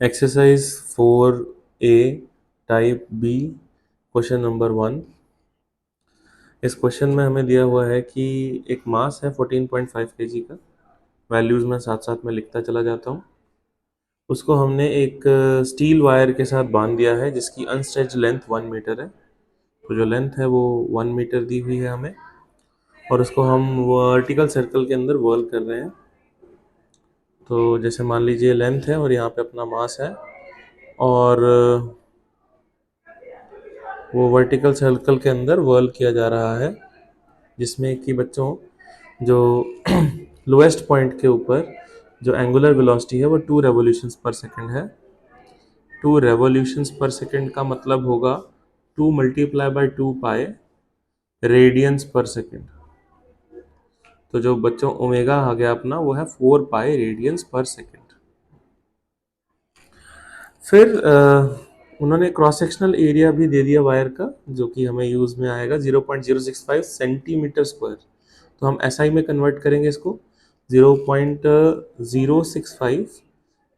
Exercise 4A type B question number 1। इस question में हमें दिया हुआ है कि एक मास है 14.5 kg का। वैल्यूज़ में साथ साथ में लिखता चला जाता हूँ। उसको हमने एक स्टील वायर के साथ बांध दिया है जिसकी अनस्ट्रेच्ड लेंथ 1 मीटर है। तो जो लेंथ है वो 1 मीटर दी हुई है हमें, और उसको हम वर्टिकल सर्कल के अंदर वर्ल कर रहे हैं। तो जैसे मान लीजिए लेंथ है और यहाँ पे अपना मास है, और वो वर्टिकल सर्कल के अंदर वर्ल किया जा रहा है, जिसमें कि बच्चों जो लोएस्ट पॉइंट के ऊपर जो एंगुलर वेलोसिटी है वो 2 रेवोल्यूशंस पर सेकंड है। 2 रेवोल्यूशंस पर सेकंड का मतलब होगा 2 मल्टीप्लाई बाय 2 पाई रेडियंस पर सेकंड। तो जो बच्चों ओमेगा आ गया अपना वो है 4 पाई रेडियंस पर सेकंड। फिर उन्होंने क्रॉस सेक्शनल एरिया भी दे दिया वायर का, जो कि हमें यूज में आएगा 0.065 सेंटीमीटर स्क्वायर। तो हम एसआई में कन्वर्ट करेंगे इसको 0.065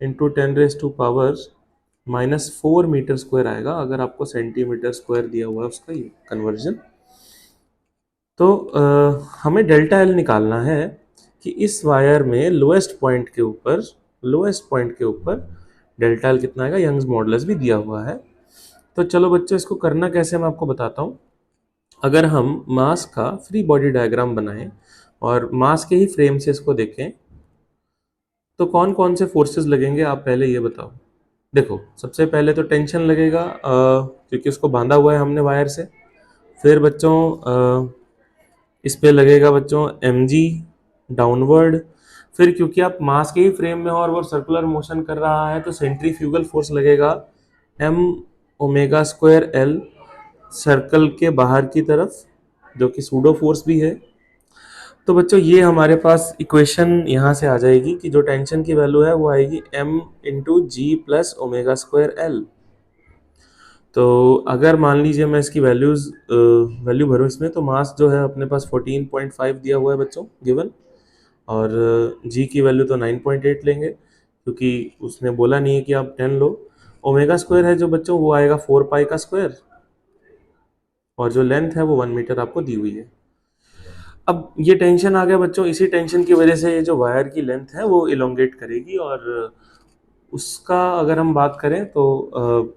इंटू 10⁻⁻⁴ मीटर स्क्वायर आएगा, अगर आपको सेंटीमीटर स्क्वायर दिया हुआ है उसका ये कन्वर्जन। तो हमें डेल्टा एल निकालना है कि इस वायर में लोएस्ट पॉइंट के ऊपर डेल्टा एल कितना आएगा। यंग्स मॉडुलस भी दिया हुआ है। तो चलो बच्चों, इसको करना कैसे मैं आपको बताता हूँ। अगर हम मास का फ्री बॉडी डायग्राम बनाएं और मास के ही फ्रेम से इसको देखें तो कौन कौन से फोर्सेस लगेंगे, आप पहले ये बताओ। देखो, सबसे पहले तो टेंशन लगेगा क्योंकि उसको बांधा हुआ है हमने वायर से। फिर बच्चों इस पे लगेगा बच्चों mg डाउनवर्ड। फिर क्योंकि आप मास के ही फ्रेम में हो और वो सर्कुलर मोशन कर रहा है तो सेंट्रीफ्यूगल फोर्स लगेगा m omega square L circle के बाहर की तरफ, जो कि सूडो फोर्स भी है। तो बच्चों ये हमारे पास इक्वेशन यहाँ से आ जाएगी कि जो टेंशन की वैल्यू है वो आएगी m इंटू जी प्लस ओमेगा स्क्वायर एल। तो अगर मान लीजिए मैं इसकी वैल्यू भरूँ इसमें, तो मास जो है अपने पास 14.5 दिया हुआ है बच्चों गिवन, और जी की वैल्यू तो 9.8 लेंगे क्योंकि उसने बोला नहीं है कि आप 10 लो। ओमेगा स्क्वायर है जो बच्चों वो आएगा 4 पाई का स्क्वायर, और जो लेंथ है वो 1 मीटर आपको दी हुई है। अब ये टेंशन आ गया बच्चों, इसी टेंशन की वजह से ये जो वायर की लेंथ है वो इलोंगेट करेगी, और उसका अगर हम बात करें तो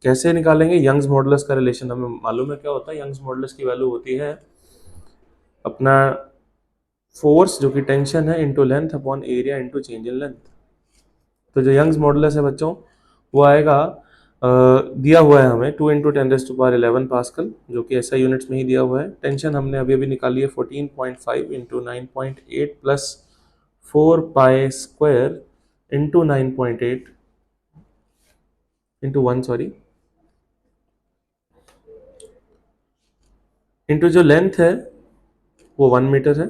कैसे निकालेंगे। यंग्स मॉडुलस का रिलेशन हमें मालूम है क्या होता है। यंग्स मॉडुलस की वैल्यू होती है अपना फोर्स जो कि टेंशन है into length upon area into change in length. तो जो यंग्स मॉडुलस है बच्चों वो आएगा दिया हुआ है हमें 2 इंटू 10⁻11 पास्कल, जो कि ऐसा यूनिट्स में ही दिया हुआ है। टेंशन हमने अभी अभी निकाली है 14.5 into 9.8 plus 4 pi square into 9.8 into 1 sorry into जो लेंथ है वो 1 मीटर है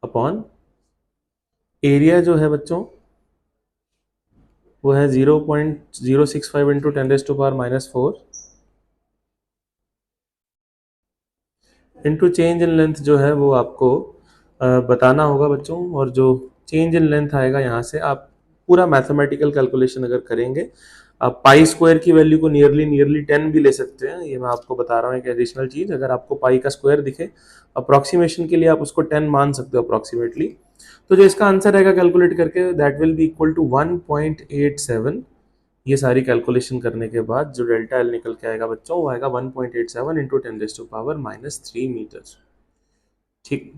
अपॉन एरिया जो है बच्चों वो है 0.065 into 10⁻⁻⁴ into change in length जो है वो आपको बताना होगा बच्चों। और जो चेंज इन लेंथ आएगा यहाँ से आप पूरा मैथमेटिकल कैलकुलेशन अगर करेंगे, आप पाई स्क्वायर की वैल्यू को नियरली 10 भी ले सकते हैं। ये मैं आपको बता रहा हूँ एक एडिशनल चीज़। अगर आपको पाई का स्क्वायर दिखे अप्रॉक्सीमेशन के लिए आप उसको 10 मान सकते हो अप्रॉक्सीमेटली। तो जो इसका आंसर रहेगा कैलकुलेट करके that will be equal to 1.87। ये सारी कैलकुलेशन करने के बाद जो डेल्टा एल निकल के आएगा बच्चों वो आएगा 1.87 इंटू 10⁻⁻³ मीटर। ठीक।